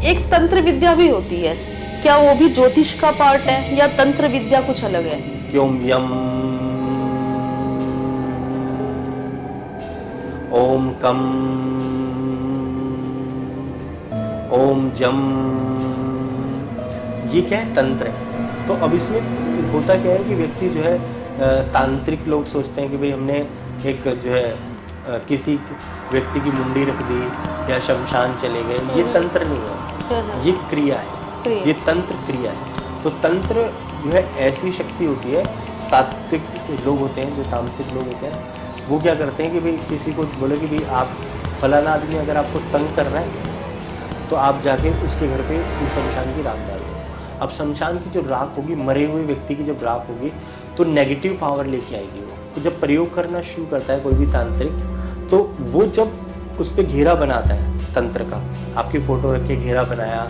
एक तंत्र विद्या भी होती है, क्या वो भी ज्योतिष का पार्ट है या तंत्र विद्या कुछ अलग है? ओम यम ओम कम ओम जम, ये क्या है? तंत्र है। तो अब इसमें होता क्या है कि व्यक्ति जो है तांत्रिक लोग सोचते हैं कि भाई हमने एक जो है किसी व्यक्ति की मुंडी रख दी या शमशान चले गए, ये तंत्र नहीं है, ये क्रिया है, ये तंत्र क्रिया है। तो तंत्र जो है ऐसी शक्ति होती है, सात्विक लोग होते हैं, जो तामसिक लोग होते हैं, वो क्या करते हैं कि भाई किसी को बोले कि भाई आप फलाना आदमी अगर आपको तंग कर रहा है तो आप जाके उसके घर पे उस शमशान की राख डाल दो। अब शमशान की जो राख होगी, मरे हुए व्यक्ति की जब राख होगी तो नेगेटिव पावर लेके आएगी वो। तो जब प्रयोग करना शुरू करता है कोई भी तांत्रिक, तो वो जब उस पर घेरा बनाता है तंत्र का, आपकी फोटो रख के घेरा बनाया,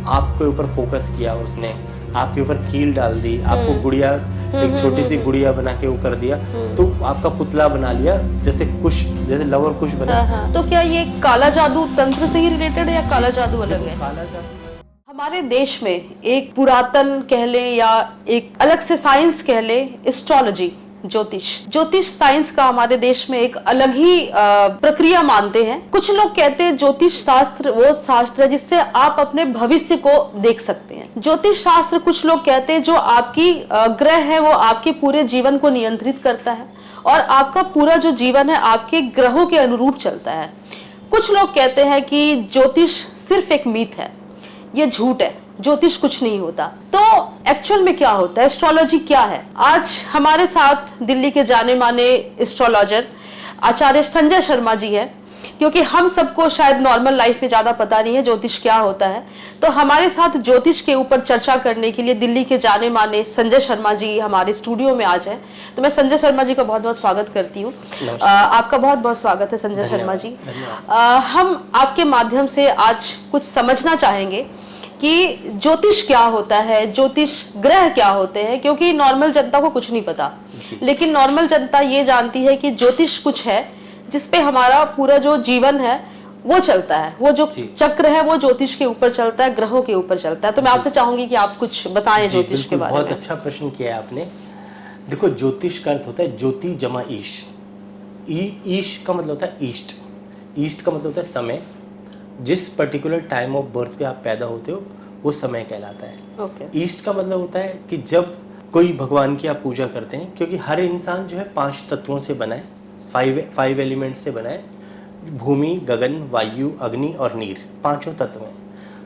आपके ऊपर फोकस किया उसने, आपके ऊपर कील डाल दी, आपको गुड़िया, एक छोटी सी गुड़िया बना के वो कर दिया, तो आपका पुतला बना लिया, जैसे कुश, जैसे लव और कुश बना। तो क्या ये काला जादू तंत्र से ही रिलेटेड है या काला जादू अलग है? काला जादू हमारे देश में एक पुरातन कह ले या एक अलग से साइंस कह ले, एस्ट्रोलॉजी, ज्योतिष साइंस का हमारे देश में एक अलग ही प्रक्रिया मानते हैं। कुछ लोग कहते हैं ज्योतिष शास्त्र वो शास्त्र है जिससे आप अपने भविष्य को देख सकते हैं। ज्योतिष शास्त्र कुछ लोग कहते हैं जो आपकी ग्रह है वो आपके पूरे जीवन को नियंत्रित करता है और आपका पूरा जो जीवन है आपके ग्रहों के अनुरूप चलता है। कुछ लोग कहते हैं कि ज्योतिष सिर्फ एक मिथ है, ये झूठ है, ज्योतिष कुछ नहीं होता। तो एक्चुअल में क्या होता है, एस्ट्रोलॉजी क्या है? आज हमारे साथ दिल्ली के जाने माने एस्ट्रोलॉजर आचार्य संजय शर्मा जी हैं, क्योंकि हम सबको शायद नॉर्मल लाइफ में ज्यादा पता नहीं है ज्योतिष क्या होता है। तो हमारे साथ ज्योतिष के ऊपर चर्चा करने के लिए दिल्ली के जाने माने संजय शर्मा जी हमारे स्टूडियो में आज हैं। तो मैं संजय शर्मा जी का बहुत बहुत स्वागत करती हूँ। आपका बहुत बहुत स्वागत है संजय शर्मा जी। हम आपके माध्यम से आज कुछ समझना चाहेंगे कि ज्योतिष क्या होता है, ज्योतिष ग्रह क्या होते हैं, क्योंकि नॉर्मल जनता को कुछ नहीं पता, लेकिन नॉर्मल जनता ये जानती है कि ज्योतिष कुछ है जिसपे हमारा पूरा जो जीवन है वो चलता है, वो जो चक्र है वो ज्योतिष के ऊपर चलता है, ग्रहों के ऊपर चलता है। तो मैं आपसे चाहूंगी कि आप कुछ बताएं ज्योतिष के बारे में। बहुत अच्छा प्रश्न किया है आपने। देखो, ज्योतिष का अर्थ होता है ज्योति जमा ईश। ईश का मतलब होता है ईस्ट, ईस्ट का मतलब होता है समय। जिस पर्टिकुलर टाइम ऑफ बर्थ पे आप पैदा होते हो वो समय कहलाता है। ईस्ट का मतलब होता है कि जब कोई भगवान की आप पूजा करते हैं, क्योंकि हर इंसान जो है 5 तत्वों से बना है, 5 एलिमेंट्स से बना है। भूमि, गगन, वायु, अग्नि और नीर, 5 तत्व हैं।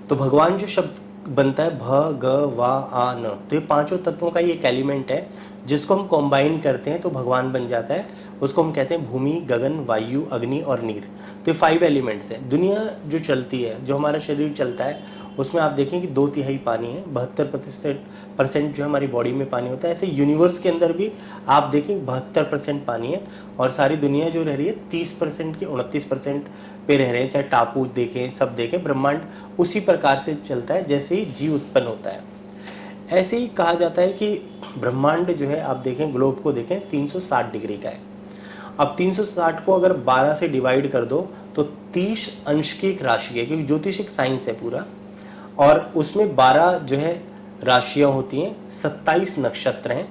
तो भगवान जो शब्द बनता है भ ग वा आ न, तो ये 5 तत्वों का ही एक एलिमेंट है जिसको हम कॉम्बाइन करते हैं तो भगवान बन जाता है। उसको हम कहते हैं भूमि, गगन, वायु, अग्नि और नीर। तो ये 5 एलिमेंट्स हैं। दुनिया जो चलती है, जो हमारा शरीर चलता है, उसमें आप देखें कि 2/3 पानी है, 72% जो हमारी बॉडी में पानी होता है। ऐसे यूनिवर्स के अंदर भी आप देखें 72% पानी है और सारी दुनिया जो रह रही है 30% के 29% पे रह रहे हैं। चाहे टापू देखें, सब देखें, ब्रह्मांड उसी प्रकार से चलता है जैसे ही जीव उत्पन्न होता है। ऐसे ही कहा जाता है कि ब्रह्मांड जो है, आप देखें ग्लोब को देखें, 360 डिग्री का है। अब 360 को अगर 12 से डिवाइड कर दो तो 30 अंश की एक राशि है, क्योंकि ज्योतिष एक साइंस है पूरा, और उसमें 12 जो है राशियां होती हैं, 27 नक्षत्र हैं,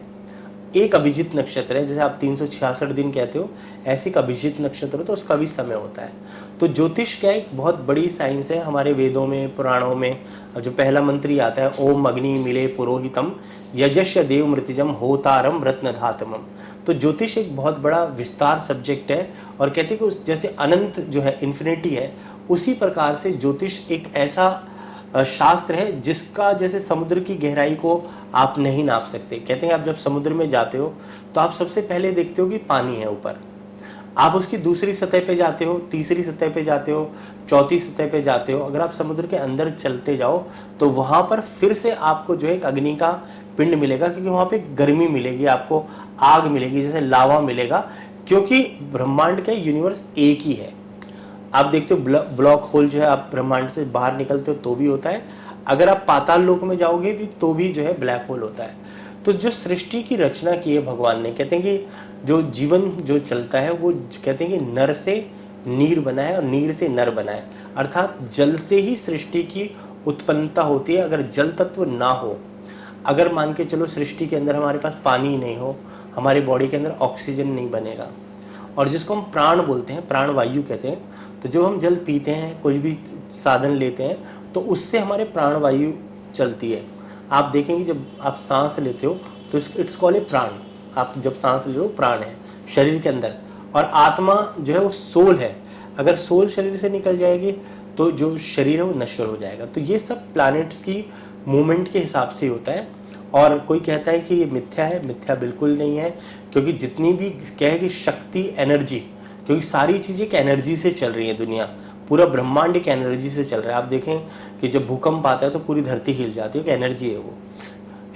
एक अभिजित नक्षत्र है। जैसे आप 366 दिन कहते हो, ऐसे एक अभिजित नक्षत्र हो तो उसका भी समय होता है। तो ज्योतिष क्या एक बहुत बड़ी साइंस है। हमारे वेदों में, पुराणों में जो पहला मंत्र ही आता है, ओम अग्नि मिले पुरोहितम यजस्य देव मृतिजम होतारम रत्नधातमम। तो ज्योतिष एक बहुत बड़ा विस्तार सब्जेक्ट है, और कहते हैं कि जैसे अनंत जो है, इन्फिनिटी है, उसी प्रकार से ज्योतिष एक ऐसा शास्त्र है जिसका जैसे समुद्र की गहराई को आप नहीं नाप सकते। कहते हैं आप जब समुद्र में जाते हो तो आप सबसे पहले देखते हो कि पानी है ऊपर, आप उसकी दूसरी सतह पे जाते हो, तीसरी सतह पे जाते हो, चौथी सतह पे जाते हो। अगर आप समुद्र के अंदर चलते जाओ तो वहाँ पर फिर से आपको जो है एक अग्नि का पिंड मिलेगा, क्योंकि वहाँ पे गर्मी मिलेगी, आपको आग मिलेगी, जैसे लावा मिलेगा, क्योंकि ब्रह्मांड का यूनिवर्स एक ही है। आप देखते हो ब्लैक होल जो है, आप ब्रह्मांड से बाहर निकलते हो तो भी होता है, अगर आप पाताल लोक में जाओगे भी तो भी जो है ब्लैक होल होता है। तो जो सृष्टि की रचना की है भगवान ने, कहते हैं कि जो जीवन जो चलता है वो कहते हैं कि नर से नीर बना है और नीर से नर बना है, अर्थात जल से ही सृष्टि की उत्पन्नता होती है अगर जल तत्व ना हो। अगर मान के चलो सृष्टि के अंदर हमारे पास पानी नहीं हो, हमारी बॉडी के अंदर ऑक्सीजन नहीं बनेगा, और जिसको हम प्राण बोलते हैं, प्राण वायु कहते हैं, तो जो हम जल पीते हैं, कोई भी साधन लेते हैं, तो उससे हमारे प्राण वायु चलती है। आप देखेंगे जब आप सांस लेते हो तो इट्स कॉल्ड ए प्राण। आप जब सांस ले रहे हो प्राण है शरीर के अंदर, और आत्मा जो है वो सोल है। अगर सोल शरीर से निकल जाएगी तो जो शरीर है वो नश्वर हो जाएगा। तो ये सब प्लैनेट्स की मूवमेंट के हिसाब से होता है। और कोई कहता है कि ये मिथ्या है, मिथ्या बिल्कुल नहीं है, क्योंकि जितनी भी क्या है कि शक्ति, एनर्जी, क्योंकि सारी चीज़ें एक एनर्जी से चल रही है, दुनिया पूरा ब्रह्मांड एक एनर्जी से चल रहा है। आप देखें कि जब भूकंप आता है तो पूरी धरती हिल जाती है, एक एनर्जी है वो।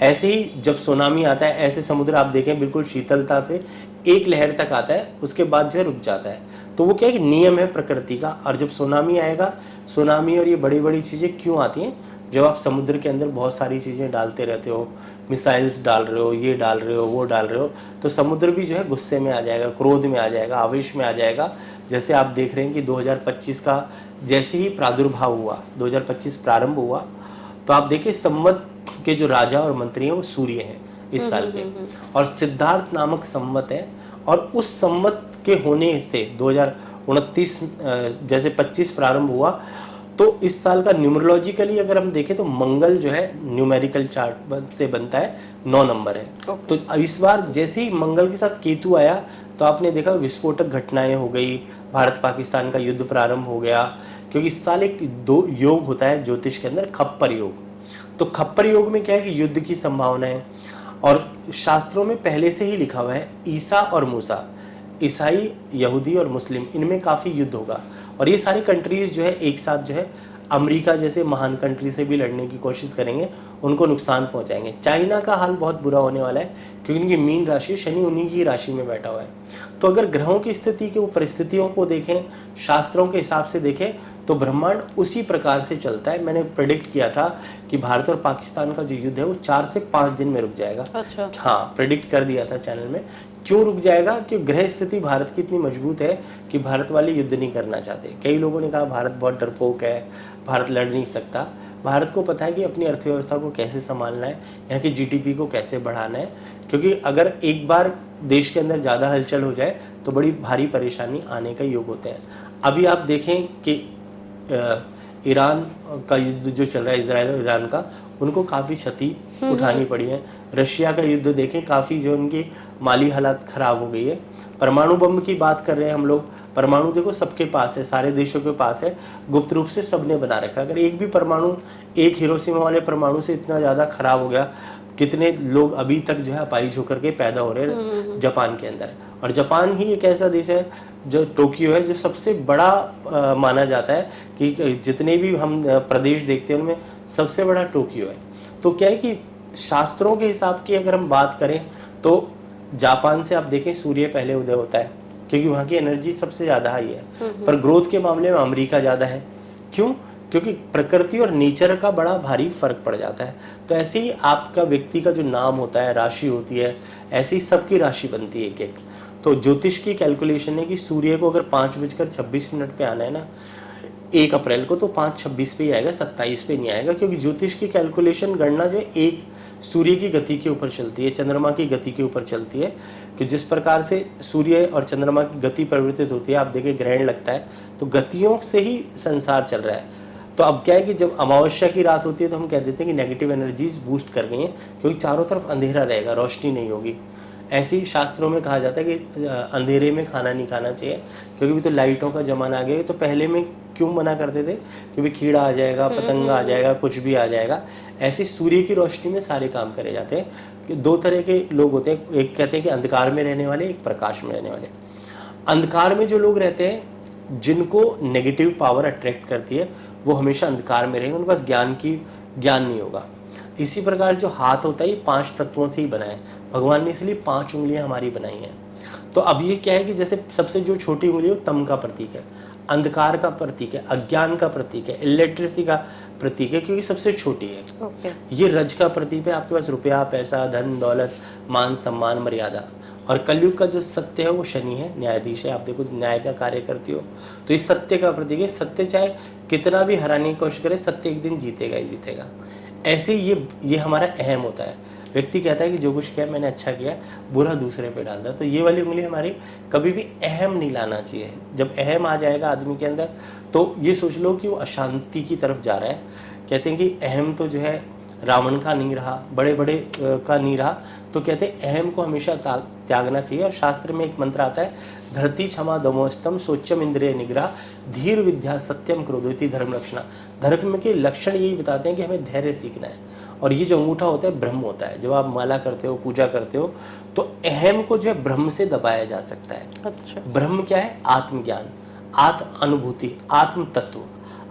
ऐसे ही जब सुनामी आता है, ऐसे समुद्र आप देखें बिल्कुल शीतलता से एक लहर तक आता है, उसके बाद जो है रुक जाता है। तो वो क्या है कि नियम है प्रकृति का। और जब सुनामी आएगा, सुनामी और ये बड़ी बड़ी चीज़ें क्यों आती हैं? जब आप समुद्र के अंदर बहुत सारी चीज़ें डालते रहते हो, मिसाइल्स डाल रहे हो, ये डाल रहे हो, वो डाल रहे हो, तो समुद्र भी जो है गुस्से में आ जाएगा, क्रोध में आ जाएगा, आवेश में आ जाएगा। जैसे आप देख रहे हैं कि 2025 का जैसे ही प्रादुर्भाव हुआ, 2025 प्रारंभ हुआ, तो आप देखिए संवत के जो राजा और मंत्री हैं वो सूर्य हैं इस साल के, और सिद्धार्थ नामक संवत है। और उस संवत के होने से 2029 जैसे 25 प्रारंभ हुआ, तो इस साल का न्यूमरोलॉजिकली अगर हम देखें तो मंगल जो है न्यूमेरिकल चार्ट से बनता है 9 नंबर है। तो इस बार जैसे ही मंगल के साथ केतु आया तो आपने देखा विस्फोटक घटनाएं हो गई, भारत पाकिस्तान का युद्ध प्रारंभ हो गया। क्योंकि इस साल एक दो योग होता है ज्योतिष के अंदर, खप्पर योग। तो खप्पर योग में क्या है कि युद्ध की संभावना है, और शास्त्रों में पहले से ही लिखा हुआ है ईसा और मूसा, ईसाई, यहूदी और मुस्लिम, इनमें काफ़ी युद्ध होगा। और ये सारी कंट्रीज़ जो है एक साथ जो है अमेरिका जैसे महान कंट्री से भी लड़ने की कोशिश करेंगे, उनको नुकसान पहुंचाएंगे। चाइना का हाल बहुत बुरा होने वाला है, क्योंकि उनकी मीन राशि, शनि उन्हीं की राशि में बैठा हुआ है। तो अगर ग्रहों की स्थिति के परिस्थितियों को देखें, शास्त्रों के हिसाब से देखें, तो ब्रह्मांड उसी प्रकार से चलता है। मैंने प्रेडिक्ट किया था कि भारत और पाकिस्तान का जो युद्ध है वो 4 से 5 दिन में रुक जाएगा। अच्छा। हाँ, प्रेडिक्ट कर दिया था चैनल में। क्यों रुक जाएगा? कि ग्रह स्थिति भारत की इतनी मजबूत है कि भारत वाले युद्ध नहीं करना चाहते। कई लोगों ने कहा भारत बहुत डरपोक है, भारत लड़ नहीं सकता। भारत को पता है कि अपनी अर्थव्यवस्था को कैसे संभालना है, यहाँ की जीडीपी को कैसे बढ़ाना है, क्योंकि अगर एक बार देश के अंदर ज़्यादा हलचल हो जाए तो बड़ी भारी परेशानी आने का योग होते हैं। अभी आप देखें कि ईरान का युद्ध जो चल रहा है, इजराइल और ईरान का, उनको काफ़ी क्षति उठानी पड़ी है। रशिया का युद्ध देखें, काफ़ी जो उनकी माली हालत ख़राब हो गई है। परमाणु बम की बात कर रहे हैं हम लोग, परमाणु देखो सबके पास है, सारे देशों के पास है, गुप्त रूप से सबने बना रखा है। अगर एक भी परमाणु, एक हिरोशिमा वाले परमाणु से इतना ज़्यादा ख़राब हो गया, कितने लोग अभी तक जो है अपाहिज होकर के पैदा हो रहे हैं जापान के अंदर। और जापान ही एक ऐसा देश है जो टोक्यो है, जो सबसे बड़ा माना जाता है कि जितने भी हम प्रदेश देखते हैं उनमें सबसे बड़ा टोक्यो है। तो क्या है कि शास्त्रों के हिसाब की अगर हम बात करें तो जापान से आप देखें सूर्य पहले उदय होता है, क्योंकि वहाँ की एनर्जी सबसे ज़्यादा हाई है। पर ग्रोथ के मामले में अमेरिका ज़्यादा है। क्यों? क्योंकि प्रकृति और नेचर का बड़ा भारी फर्क पड़ जाता है। तो ऐसे ही आपका व्यक्ति का जो नाम होता है, राशि होती है, ऐसे ही सबकी राशि बनती है एक एक। तो ज्योतिष की कैलकुलेशन है कि सूर्य को अगर 5:26 पे आना है ना 1 अप्रैल को, तो 5:26 पे ही आएगा, 27 पे नहीं आएगा। क्योंकि ज्योतिष की कैलकुलेशन गणना जो है एक सूर्य की गति के ऊपर चलती है, चंद्रमा की गति के ऊपर चलती है, कि जिस प्रकार से सूर्य और चंद्रमा की गति परिवर्तित होती है। आप देखिए ग्रहण लगता है तो गतियों से ही संसार चल रहा है। तो अब क्या है कि जब अमावस्या की रात होती है तो हम कह देते हैं कि नेगेटिव एनर्जीज बूस्ट कर गई हैं, क्योंकि चारों तरफ अंधेरा रहेगा, रोशनी नहीं होगी। ऐसे ही शास्त्रों में कहा जाता है कि अंधेरे में खाना नहीं खाना चाहिए, क्योंकि भी तो लाइटों का जमाना आ गया। तो पहले में क्यों मना करते थे? क्योंकि कीड़ा आ जाएगा, पतंगा आ जाएगा, कुछ भी आ जाएगा। ऐसे सूर्य की रोशनी में सारे काम करे जाते हैं। कि 2 तरह के लोग होते हैं, एक कहते हैं कि अंधकार में रहने वाले, एक प्रकाश में रहने वाले। अंधकार में जो लोग रहते हैं, जिनको नेगेटिव पावर अट्रैक्ट करती है, वो हमेशा अंधकार में रहेंगे, उनके पास ज्ञान नहीं होगा। इसी प्रकार जो हाथ होता है ये 5 तत्वों से ही बना है। भगवान ने इसलिए 5 उंगलियां हमारी बनाई हैं। तो अब ये क्या है कि जैसे सबसे जो छोटी उंगली है वो तम का प्रतीक है, अंधकार का प्रतीक है, अज्ञान का प्रतीक है, इलेक्ट्रिसिटी का प्रतीक है, क्योंकि सबसे छोटी है। ये रज का प्रतीक है, आपके पास रुपया, पैसा, धन, दौलत, मान, सम्मान, मर्यादा। और कलयुग का जो सत्य है वो शनि है, न्यायाधीश है। आप देखो न्याय का कार्य करती हो तो इस सत्य का प्रतीक है। सत्य चाहे कितना भी हराने की कोशिश करे, सत्य एक दिन जीतेगा ही जीतेगा। ऐसे ये हमारा अहम होता है। व्यक्ति कहता है कि जो कुछ किया मैंने अच्छा किया, बुरा दूसरे पे डाल दिया। तो ये वाली उंगली हमारी कभी भी अहम नहीं लाना चाहिए। जब अहम आ जाएगा आदमी के अंदर तो ये सोच लो कि वो अशांति की तरफ जा रहा है। कहते हैं कि अहम तो जो है रावण का नहीं रहा, बड़े बड़े का नहीं रहा, तो कहते हैं अहम को हमेशा त्यागना चाहिए। और शास्त्र में एक मंत्र आता है, धरती क्षमा दमोस्तम सोच्यम इंद्रिय निग्रह धीर विद्या सत्यम क्रोधोति धर्म लक्षणा। धर्म के लक्षण यही बताते हैं कि हमें धैर्य सीखना है। और ये जो अंगूठा होता है ब्रह्म होता है। जब आप माला करते हो, पूजा करते हो, तो अहम को जो है ब्रह्म से दबाया जा सकता है। अच्छा। ब्रह्म क्या है? आत्मज्ञान, आत्म अनुभूति, आत्म तत्व,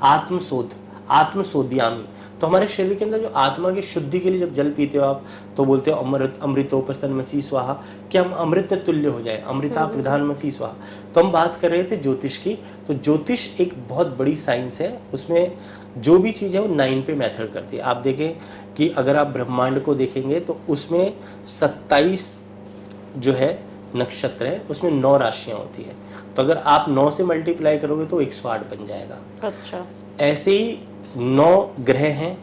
आत्मशोध, आत्मशोध्यामी। तो हमारे शरीर के अंदर जो आत्मा की शुद्धि के लिए जब जल पीते हो आप, तो बोलते हो अमृतोपस्तनमसि स्वाहा, कि हम अमृत में तुल्य हो जाए, अमृता प्रधानमसि स्वाहा। तो हम बात कर रहे थे ज्योतिष की। तो ज्योतिष एक बहुत बड़ी साइंस है। उसमें जो भी चीज़ है वो 9 पे मैथड करती है। आप देखें कि अगर आप ब्रह्मांड को देखेंगे तो उसमें 27 जो है नक्षत्र है, उसमें 9 राशियाँ होती है। तो अगर आप 9 से मल्टीप्लाई करोगे तो 108 बन जाएगा। अच्छा। ऐसे ही 9 ग्रह हैं,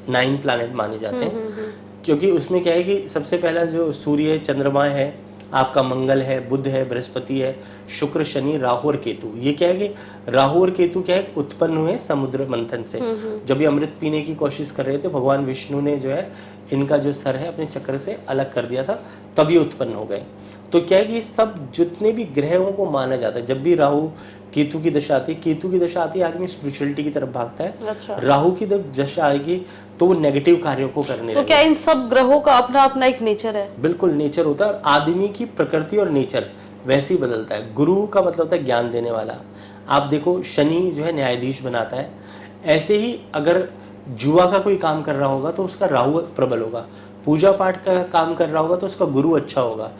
9 प्लैनेट माने जाते हैं। क्योंकि उसमें क्या है कि सबसे पहला जो सूर्य, चंद्रमा है, आपका मंगल है, बुध है, बृहस्पति है, शुक्र, शनि, राहु और केतु। ये क्या है कि राहु और केतु क्या है, उत्पन्न हुए समुद्र मंथन से। जब ये अमृत पीने की कोशिश कर रहे थे, भगवान विष्णु ने जो है इनका जो सर है अपने चक्र से अलग कर दिया था, तब ये उत्पन्न हो गए। तो क्या है कि ये सब जितने भी ग्रहों को माना जाता है, जब भी राहु केतु की दशा आती है, केतु की दशा आती है आदमी स्पिरिचुअलिटी की तरफ भागता है। अच्छा। राहु की दशा आएगी तो वो नेगेटिव कार्यों को करने तो क्या इन सब ग्रहों का अपना अपना एक नेचर है? बिल्कुल नेचर होता है। और आदमी की प्रकृति और नेचर वैसे ही बदलता है। गुरु का मतलब होता है ज्ञान देने वाला। आप देखो शनि जो है न्यायाधीश बनाता है। ऐसे ही अगर जुआ का कोई काम कर रहा होगा तो उसका राहु प्रबल होगा, पूजा पाठ का काम कर रहा होगा तो उसका गुरु अच्छा होगा।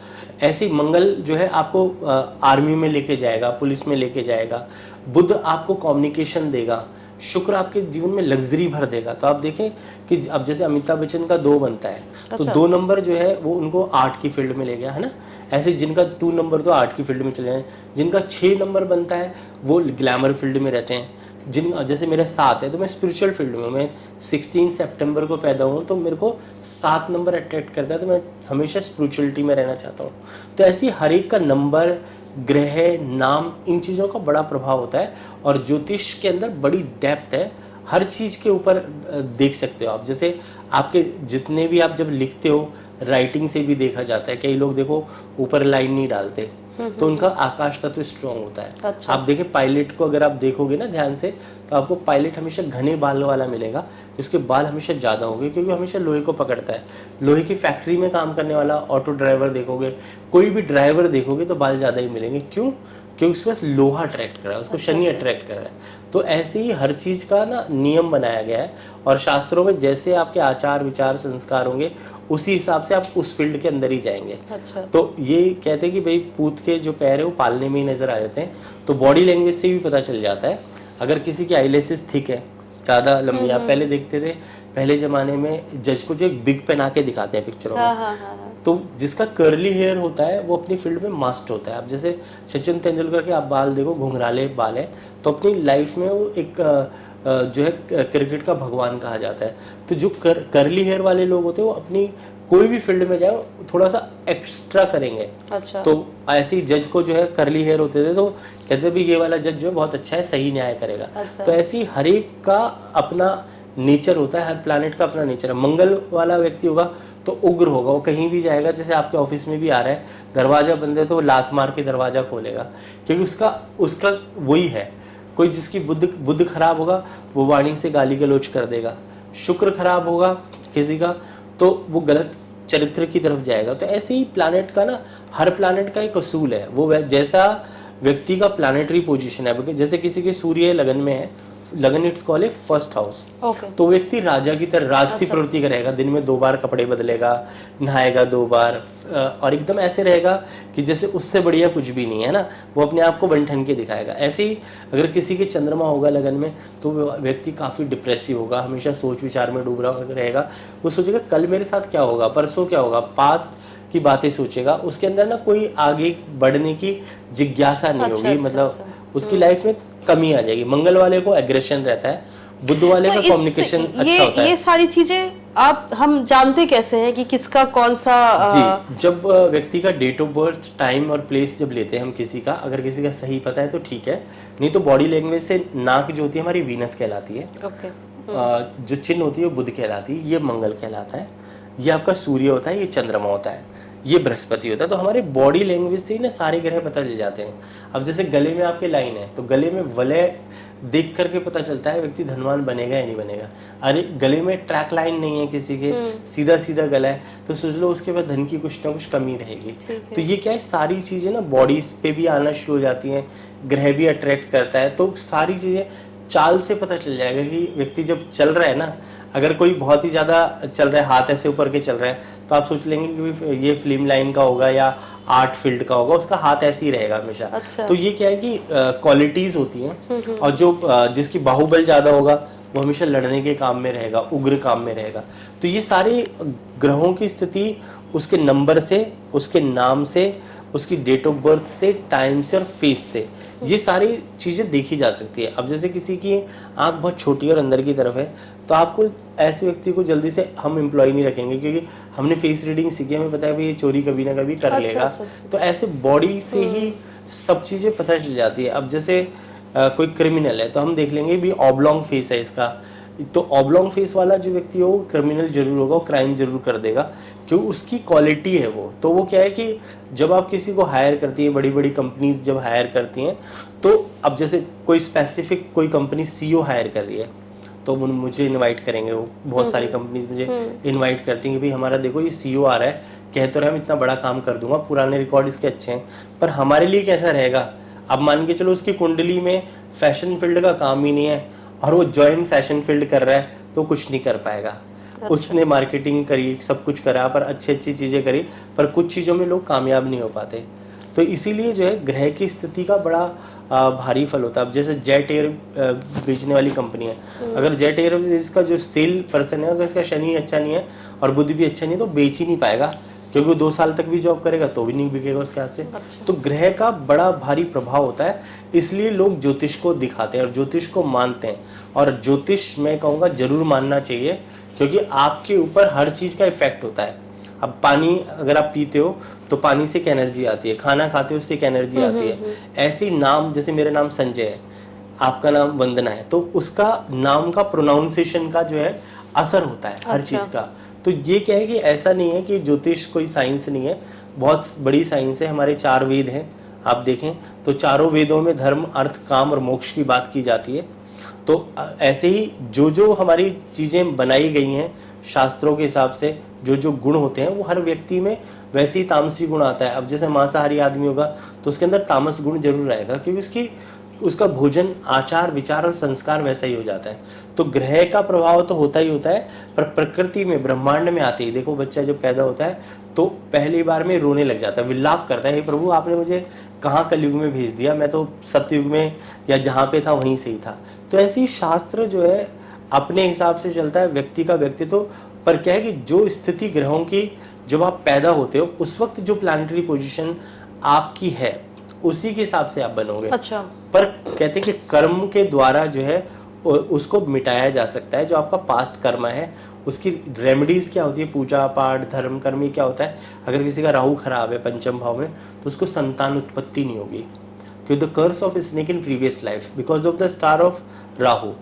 ऐसे ही मंगल जो है आपको आर्मी में लेके जाएगा, पुलिस में लेके जाएगा। बुध आपको कम्युनिकेशन देगा। शुक्र आपके जीवन में लग्जरी भर देगा। तो आप देखें कि अब जैसे अमिताभ बच्चन का 2 बनता है, तो 2 नंबर जो है वो उनको आर्ट की फील्ड में ले गया, है ना। ऐसे जिनका 2 नंबर तो आर्ट की फील्ड में चले जाए, जिनका 6 नंबर बनता है वो ग्लैमर फील्ड में रहते हैं। जैसे मेरा 7 है तो मैं स्पिरिचुअल फील्ड में, मैं 16 सितंबर को पैदा हुआ तो मेरे को 7 नंबर अट्रैक्ट करता है, तो मैं हमेशा स्पिरिचुअलिटी में रहना चाहता हूँ। तो ऐसी हर एक का नंबर, ग्रह, नाम, इन चीज़ों का बड़ा प्रभाव होता है। और ज्योतिष के अंदर बड़ी डेप्थ है, हर चीज़ के ऊपर देख सकते हो आप। जैसे आपके जितने भी आप जब लिखते हो, राइटिंग से भी देखा जाता है। कई लोग देखो ऊपर लाइन नहीं डालते, तो उनका आकाश तत्व स्ट्रॉन्ग होता है। अच्छा। आप देखें पायलट को, अगर आप देखोगे ना ध्यान से, तो आपको पायलट हमेशा घने बाल वाला मिलेगा, उसके बाल हमेशा ज़्यादा होंगे, क्योंकि हमेशा लोहे को पकड़ता है। लोहे की फैक्ट्री में काम करने वाला ऑटो ड्राइवर देखोगे, कोई भी ड्राइवर देखोगे तो बाल ज़्यादा ही मिलेंगे। क्यों? क्योंकि उसके पास लोहा अट्रैक्ट कर रहा है, उसको शनि अट्रैक्ट कर रहा है। तो ऐसे ही हर चीज़ का ना नियम बनाया गया है। और शास्त्रों में जैसे आपके आचार विचार संस्कार होंगे, उसी हिसाब से आप उस फील्ड के अंदर ही जाएंगे। अच्छा। तो ये कहते हैं कि भाई पूत के जो पैर है वो पालने में ही नजर आ जाते हैं। तो बॉडी लैंग्वेज से भी पता चल जाता है। अगर किसी की आईलेसेस थिक है, ज़्यादा लंबी, आप पहले देखते थे पहले ज़माने में जज को जो एक बिग पहना के दिखाते हैं पिक्चरों में, तो जिसका कर्ली हेयर होता है वो अपनी फील्ड में मास्टर होता है। अब जैसे सचिन तेंदुलकर के आप बाल देखो, घुंघराले बाल है, तो अपनी लाइफ में वो एक जो है क्रिकेट का भगवान कहा जाता है। तो जो कर्ली हेयर वाले लोग होते हैं वो अपनी कोई भी फील्ड में जाए थोड़ा सा एक्स्ट्रा करेंगे। अच्छा। तो ऐसे ही जज को जो है कर्ली हेयर होते थे तो कहते भी ये वाला जज जो है बहुत अच्छा है, सही न्याय करेगा। अच्छा। तो ऐसे ही हर एक का अपना नेचर होता है, हर प्लैनेट का अपना नेचर है। मंगल वाला व्यक्ति होगा तो उग्र होगा, वो कहीं भी जाएगा। जैसे आपके ऑफिस में भी आ रहा है, दरवाजा बंद है तो वो लात मार के दरवाजा खोलेगा, क्योंकि उसका वही है। कोई जिसकी बुद्ध खराब होगा वो वाणी से गाली गलौज कर देगा। शुक्र खराब होगा किसी का तो वो गलत चरित्र की तरफ जाएगा। तो ऐसे ही प्लैनेट का ना, हर प्लैनेट का एक असूल है। वो जैसा व्यक्ति का प्लैनेटरी पोजीशन है, जैसे किसी के सूर्य लगन में है, लगन it's called a first house, तो व्यक्ति राजा की तरह राजसी प्रवृत्ति करेगा। दिन में 2 बार कपड़े बदलेगा, नहाएगा 2 बार, और एकदम ऐसे रहेगा कि जैसे उससे बढ़िया कुछ भी नहीं है ना, वो अपने आप को बन के दिखाएगा। ऐसे ही अगर किसी के चंद्रमा होगा लगन में तो व्यक्ति काफ़ी डिप्रेसिव होगा, हमेशा सोच विचार में डूब रहा रहेगा। वो सोचेगा कल मेरे साथ क्या होगा, परसों क्या होगा, पास्ट की बातें सोचेगा, उसके अंदर ना कोई आगे बढ़ने की जिज्ञासा नहीं अच्छा, होगी, अच्छा, मतलब अच्छा। उसकी लाइफ में कमी आ जाएगी। मंगल वाले को एग्रेशन रहता है, बुध वाले तो का इस कम्युनिकेशन अच्छा होता ये है। सारी चीजें आप हम जानते कैसे हैं कि किसका कौन सा जी, जब व्यक्ति का डेट ऑफ बर्थ, टाइम और प्लेस जब लेते हैं हम किसी का, अगर किसी का सही पता है तो ठीक है, नहीं तो बॉडी लैंग्वेज से नाक जो होती है हमारी वीनस कहलाती है, ओके। जो चिन्ह होती है वो बुध कहलाती है, ये मंगल कहलाता है, ये आपका सूर्य होता है, ये चंद्रमा होता है, ये बृहस्पति होता है। तो हमारे बॉडी लैंग्वेज से ही ना सारे ग्रह पता चल जाते हैं। अब जैसे गले में आपके लाइन है, तो गले में वलय देख करके पता चलता है व्यक्ति धनवान बनेगा या नहीं बनेगा। अरे गले में ट्रैक लाइन नहीं है किसी के, सीधा सीधा गला है, तो सोच लो उसके बाद धन की कुछ ना कुछ कमी रहेगी। तो ये क्या है, सारी चीज़ें ना बॉडी पे भी आना शुरू हो जाती हैं, ग्रह भी अट्रैक्ट करता है, तो सारी चीज़ें चाल से पता चल जाएगा कि व्यक्ति जब चल रहा है ना, अगर कोई बहुत ही ज़्यादा चल रहा है, हाथ ऐसे ऊपर के चल रहा है, तो आप सोच लेंगे कि ये फिल्म लाइन का होगा या आर्ट फील्ड का होगा, उसका हाथ ऐसे ही रहेगा हमेशा। अच्छा। तो ये क्या है कि क्वालिटीज होती हैं, और जो जिसकी बाहुबल ज़्यादा होगा वो हमेशा लड़ने के काम में रहेगा, उग्र काम में रहेगा। तो ये सारे ग्रहों की स्थिति उसके नंबर से, उसके नाम से, उसकी डेट ऑफ बर्थ से, टाइम से और फेस से, ये सारी चीज़ें देखी जा सकती है। अब जैसे किसी की आंख बहुत छोटी और अंदर की तरफ है, तो आपको ऐसे व्यक्ति को जल्दी से हम एम्प्लॉय नहीं रखेंगे, क्योंकि हमने फेस रीडिंग सीखी, हमें पता है भाई ये चोरी कभी ना कभी कर लेगा। तो ऐसे बॉडी से ही सब चीज़ें पता चल जाती है। अब जैसे कोई क्रिमिनल है, तो हम देख लेंगे भी ऑब्लॉन्ग फेस है इसका, तो ऑब्लॉन्ग फेस वाला जो व्यक्ति हो वो क्रिमिनल जरूर होगा, वो क्राइम जरूर कर देगा, क्योंकि उसकी क्वालिटी है वो। तो वो क्या है कि जब आप किसी को हायर करती हैं, बड़ी बड़ी कंपनीज जब हायर करती हैं, तो अब जैसे कोई स्पेसिफिक कोई कंपनी सीईओ हायर कर रही है, तो मुझे इनवाइट करेंगे, वो बहुत सारी कंपनीज मुझे इनवाइट करती हैं कि भाई हमारा देखो ये सीईओ आ रहा है, कह तो रहा है मैं इतना बड़ा काम कर दूंगा, पुराने रिकॉर्ड इसके अच्छे हैं, पर हमारे लिए कैसा रहेगा। अब मान के चलो उसकी कुंडली में फैशन फील्ड का काम ही नहीं है, और वो जॉइन फैशन फील्ड कर रहा है, तो कुछ नहीं कर पाएगा। अच्छा। उसने मार्केटिंग करी, सब कुछ करा, पर अच्छी अच्छी चीज़ें करी, पर कुछ चीज़ों में लोग कामयाब नहीं हो पाते। तो इसीलिए जो है ग्रह की स्थिति का बड़ा भारी फल होता है। अब जैसे जेट एयर बेचने वाली कंपनी है, अगर जेट एयर इसका जो सेल पर्सन है, अगर इसका शनि अच्छा नहीं है और बुध भी अच्छा नहीं है, तो बेच ही नहीं पाएगा, क्योंकि वो 2 साल तक भी जॉब करेगा तो भी नहीं बिकेगा उसके हाथ से। अच्छा। तो ग्रह का बड़ा भारी प्रभाव होता है, इसलिए लोग ज्योतिष को दिखाते हैं और ज्योतिष को मानते हैं। और ज्योतिष मैं कहूँगा जरूर मानना चाहिए, क्योंकि आपके ऊपर हर चीज़ का इफेक्ट होता है। अब पानी अगर आप पीते हो तो पानी से एक एनर्जी आती है, खाना खाते हो उससे एक एनर्जी आती है। ऐसी नाम, जैसे मेरा नाम संजय है, आपका नाम वंदना है, तो उसका नाम का प्रोनाउंसिएशन का जो है असर होता है हर चीज़ का। तो ये क्या है कि ऐसा नहीं है कि ज्योतिष कोई साइंस नहीं है, बहुत बड़ी साइंस है। हमारे 4 वेद हैं, आप देखें तो चारों वेदों में धर्म, अर्थ, काम और मोक्ष की बात की जाती है। तो ऐसे ही जो जो हमारी चीज़ें बनाई गई हैं शास्त्रों के हिसाब से, जो जो गुण होते हैं वो हर व्यक्ति में वैसे ही तामसी गुण आता है। अब जैसे मांसाहारी आदमी होगा तो उसके अंदर तामस गुण जरूर आएगा, क्योंकि उसका भोजन, आचार, विचार और संस्कार वैसा ही हो जाता है। तो ग्रह का प्रभाव तो होता ही होता है, पर प्रकृति में, ब्रह्मांड में आते ही देखो, बच्चा जब पैदा होता है तो पहली बार में रोने लग जाता है, विलाप करता है, हे प्रभु आपने मुझे कहाँ कलयुग में भेज दिया, मैं तो सतयुग में या जहाँ पे था वहीं से ही था। तो ऐसे ही शास्त्र जो है अपने हिसाब से चलता है, व्यक्ति का व्यक्तित्व। पर क्या है कि जो स्थिति ग्रहों की जब आप पैदा होते हो उस वक्त जो प्लानिटरी पोजीशन आपकी है उसी के हिसाब से आप बनोगे। अच्छा। पर कहते हैं कि कर्म के द्वारा जो है उसको मिटाया जा सकता है। जो आपका पास्ट कर्म है उसकी रेमेडीज क्या होती है, पूजा पाठ, धर्म, कर्म, क्या होता है। अगर किसी का राहु खराब है पंचम भाव में तो उसको संतान उत्पत्ति नहीं होगी, क्योंकि the curse of snake in previous life because of the star of Rahu.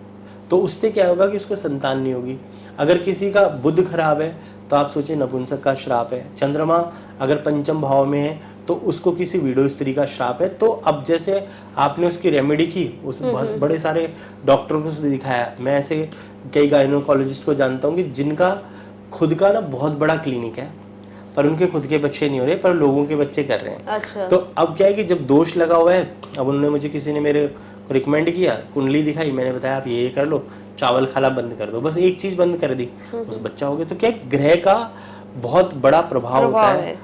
तो उससे क्या होगा कि उसको संतान नहीं होगी। अगर किसी का बुध खराब है तो आप सोचें नपुंसक का श्राप है। चंद्रमा अगर पंचम भाव में है तो उसको किसी विडो स्त्री का श्राप है। तो अब जैसे आपने उसकी रेमेडी की, उस बहुत बड़े सारे डॉक्टरों को दिखाया, मैं ऐसे कई गायनोकोलॉजिस्ट को जानता हूँ कि जिनका खुद का ना बहुत बड़ा क्लिनिक है, पर उनके खुद के बच्चे नहीं हो रहे, पर लोगों के बच्चे कर रहे हैं। अच्छा। तो अब क्या है कि जब दोष लगा हुआ है, अब उन्होंने मुझे, किसी ने मेरे को रिकमेंड किया, कुंडली दिखाई, मैंने बताया आप ये कर लो, चावल खाना बंद कर दो, बस एक चीज बंद कर दी, उस बच्चा हो गया। तो क्या ग्रह का बहुत बड़ा प्रभाव होता है।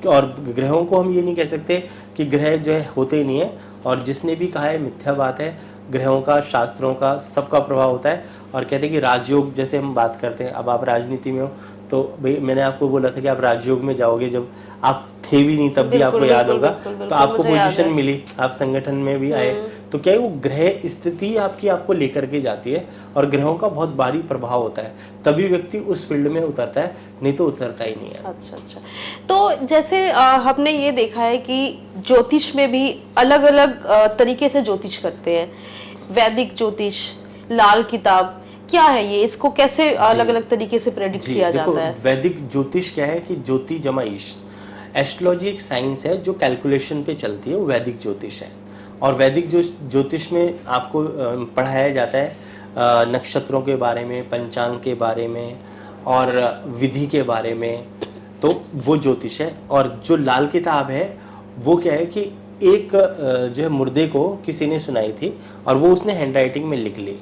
और ग्रहों को हम ये नहीं कह सकते कि ग्रह जो है होते ही नहीं है, और जिसने भी कहा है मिथ्या बात है। ग्रहों का, शास्त्रों का, सबका प्रभाव होता है। और कहते हैं कि राजयोग, जैसे हम बात करते हैं, अब आप राजनीति में हो तो भाई मैंने आपको बोला था कि आप राजयोग में जाओगे, जब आप थे भी नहीं तब भी आपको याद बिल्कुल, होगा। बिल्कुल, तो बिल्कुल, आपको मुझे याद पोजीशन है। मिली, आप संगठन में भी आए, तो क्या है वो ग्रह स्थिति आपकी आपको लेकर के जाती है, और ग्रहों का बहुत भारी प्रभाव होता है, तभी व्यक्ति उस फील्ड में उतरता है, नहीं तो उतरता ही नहीं है। अच्छा अच्छा। तो जैसे हमने ये देखा है कि ज्योतिष में भी अलग अलग तरीके से ज्योतिष करते हैं। वैदिक ज्योतिष, लाल किताब, क्या है ये, इसको कैसे अलग अलग तरीके से प्रेडिक्ट जी किया देखो, जाता है? वैदिक ज्योतिष क्या है कि ज्योति जमा ईश, एस्ट्रोलॉजी एक साइंस है जो कैलकुलेशन पे चलती है, वो वैदिक ज्योतिष है। और वैदिक जो ज्योतिष में आपको पढ़ाया जाता है नक्षत्रों के बारे में, पंचांग के बारे में और विधि के बारे में, तो वो ज्योतिष है। और जो लाल किताब है वो क्या है कि एक जो है मुर्दे को किसी ने सुनाई थी और वो उसने हैंडराइटिंग में लिख ली,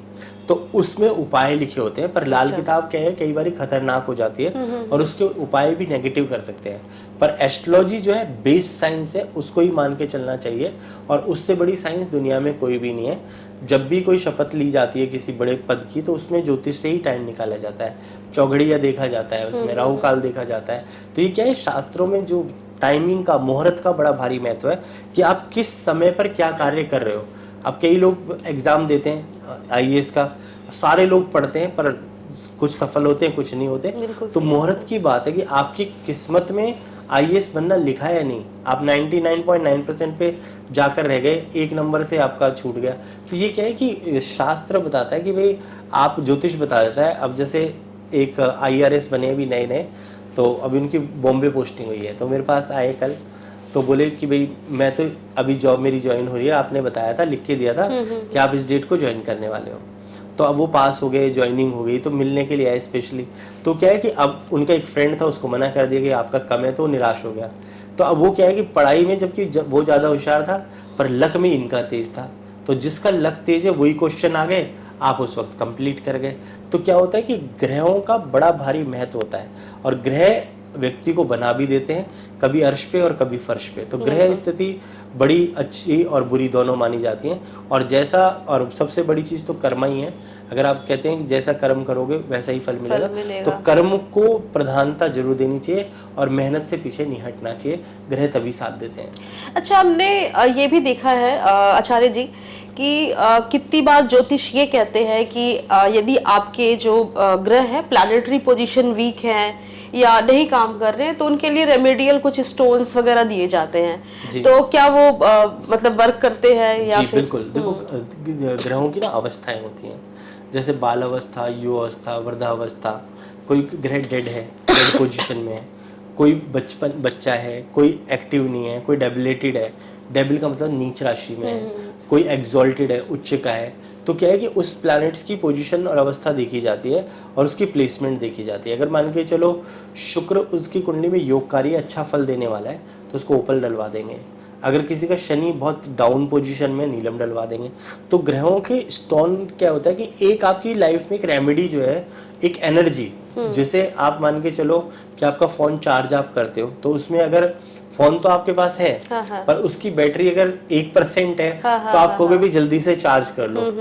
तो उसमें उपाय लिखे होते हैं। पर लाल किताब क्या है, कई बार खतरनाक हो जाती है और उसके उपाय भी नेगेटिव कर सकते हैं। पर एस्ट्रोलॉजी जो है बेस साइंस है, उसको ही मान के चलना चाहिए, और उससे बड़ी साइंस दुनिया में कोई भी नहीं है। जब भी कोई शपथ ली जाती है किसी बड़े पद की, तो उसमें ज्योतिष से ही टाइम निकाला जाता है, चौघड़िया देखा जाता है, उसमें राहु काल देखा जाता है। तो ये क्या है, शास्त्रों में जो टाइमिंग का, मुहूर्त का बड़ा भारी महत्व है कि आप किस समय पर क्या कार्य कर रहे हो। अब कई लोग एग्जाम देते हैं आईएएस का, सारे लोग पढ़ते हैं पर कुछ सफल होते हैं, कुछ नहीं होते। तो मुहूर्त की बात है कि आपकी किस्मत में आईएएस बनना लिखा है या नहीं। आप 99.9% पे जाकर रह गए, एक नंबर से आपका छूट गया। तो ये क्या है कि शास्त्र बताता है कि भाई, आप ज्योतिष बता देता है। अब जैसे एक आईआरएस बने अभी नए नए, तो अभी उनकी बॉम्बे पोस्टिंग हुई है, तो मेरे पास आए कल, तो बोले कि भाई मैं तो अभी जॉब मेरी ज्वाइन हो रही है, आपने बताया था, लिख के दिया था कि आप इस डेट को ज्वाइन करने वाले हो। तो अब वो पास हो गए, ज्वाइनिंग हो गई, तो मिलने के लिए आए स्पेशली। तो क्या है कि अब उनका एक फ्रेंड था, उसको मना कर दिया कि आपका कम है, तो निराश हो गया। तो अब वो क्या है कि पढ़ाई में जबकि वो ज़्यादा होशियार था, पर लक में इनका तेज था। तो जिसका लक तेज है वही क्वेश्चन आ गए, आप उस वक्त कंप्लीट कर गए। तो क्या होता है कि ग्रहों का बड़ा भारी महत्व होता है, और ग्रह व्यक्ति को बना भी देते हैं, कभी अर्श पे और कभी फर्श पे। तो ग्रह स्थिति बड़ी अच्छी और बुरी दोनों मानी जाती हैं। और जैसा, और सबसे बड़ी चीज़ तो कर्म ही है। अगर आप कहते हैं कि जैसा कर्म करोगे वैसा ही फल मिलेगा, तो कर्म को प्रधानता जरूर देनी चाहिए और मेहनत से पीछे नहीं हटना चाहिए, ग्रह तभी साथ देते हैं। अच्छा, हमने ये भी देखा है आचार्य जी कि कितनी बार ज्योतिष ये कहते हैं कि यदि आपके जो ग्रह है, प्लैनेटरी पोजीशन वीक है या नहीं काम कर रहे हैं, तो उनके लिए रेमेडियल कुछ स्टोन्स वगैरह दिए जाते हैं। तो क्या वो मतलब वर्क करते हैं या जी फिर? बिल्कुल। देखो, ग्रहों की ना अवस्थाएं होती हैं, जैसे बाल अवस्था, युवा अवस्था, वृद्धावस्था। कोई ग्रह डेड है, डेड पोजीशन में है, कोई बच्चा है, कोई एक्टिव नहीं है, कोई डेबिलेटेड है, डेबिल का मतलब नीच राशि में है, कोई एक्सॉल्टेड है, उच्च का है। तो क्या है कि उस प्लैनेट्स की पोजीशन और अवस्था देखी जाती है और उसकी प्लेसमेंट देखी जाती है। अगर मान के चलो शुक्र उसकी कुंडली में योगकारी अच्छा फल देने वाला है, तो उसको ओपल डलवा देंगे। अगर किसी का शनि बहुत डाउन पोजीशन में, नीलम डलवा देंगे। तो ग्रहों के स्टोन क्या होता है कि एक आपकी लाइफ में एक रेमेडी जो है, एक एनर्जी, जैसे आप मान के चलो कि आपका फोन चार्ज आप करते हो, तो उसमें अगर फोन तो आपके पास है, पर उसकी बैटरी अगर 1% है, तो आप कहोगे भी जल्दी से चार्ज कर लो।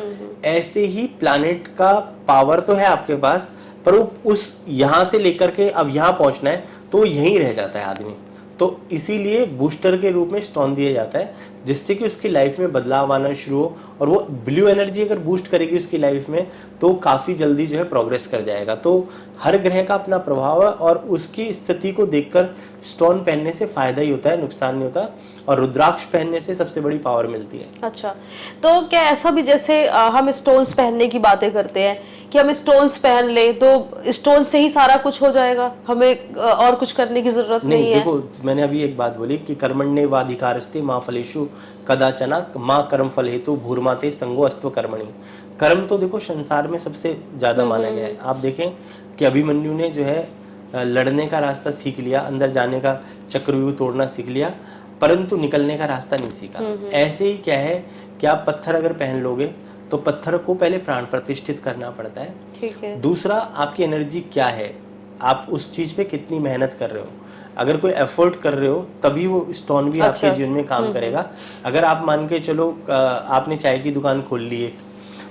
ऐसे ही प्लैनेट का पावर तो है आपके पास, पर वो उस यहाँ से लेकर के अब यहाँ पहुंचना है, तो यहीं रह जाता है आदमी। तो इसीलिए बूस्टर के रूप में स्टोन दिया जाता है, जिससे कि उसकी लाइफ में बदलाव आना शुरू हो, और वो ब्लू एनर्जी अगर बूस्ट करेगी उसकी लाइफ में, तो काफ़ी जल्दी जो है प्रोग्रेस कर जाएगा। तो हर ग्रह का अपना प्रभाव है, और उसकी स्थिति को देखकर स्टोन पहनने से फायदा ही होता है, नुकसान नहीं होता। और रुद्राक्ष पहनने से सबसे बड़ी पावर मिलती है। अच्छा, तो क्या ऐसा भी, जैसे हम स्टोन्स पहनने की बातें करते हैं कि हम स्टोन्स पहन ले तो स्टोन से ही सारा कुछ हो जाएगा, हमें और कुछ करने की जरूरत नहीं है? देखो, मैंने अभी एक बात बोली कि कर्मण्ये वाधिकारस्ते माँ फलेषु कदाचन माँ कर्म फल हेतु भूर्माते संगो अस्तु कर्मणि। कर्म तो देखो संसार में सबसे ज्यादा माना गया है। आप देखें कि अभिमन्यु ने जो है लड़ने का रास्ता सीख लिया, अंदर जाने का, चक्रव्यूह तोड़ना सीख लिया, परंतु निकलने का रास्ता नहीं सीखा। ऐसे ही क्या है कि आप पत्थर अगर पहन लोगे, तो पत्थर को पहले प्राण प्रतिष्ठित करना पड़ता है। ठीक है। दूसरा, आपकी एनर्जी क्या है, आप उस चीज पे कितनी मेहनत कर रहे हो। अगर कोई एफर्ट कर रहे हो, तभी वो स्टोन भी आपके जीवन में काम करेगा। अगर आप मान के चलो आपने चाय की दुकान खोल ली है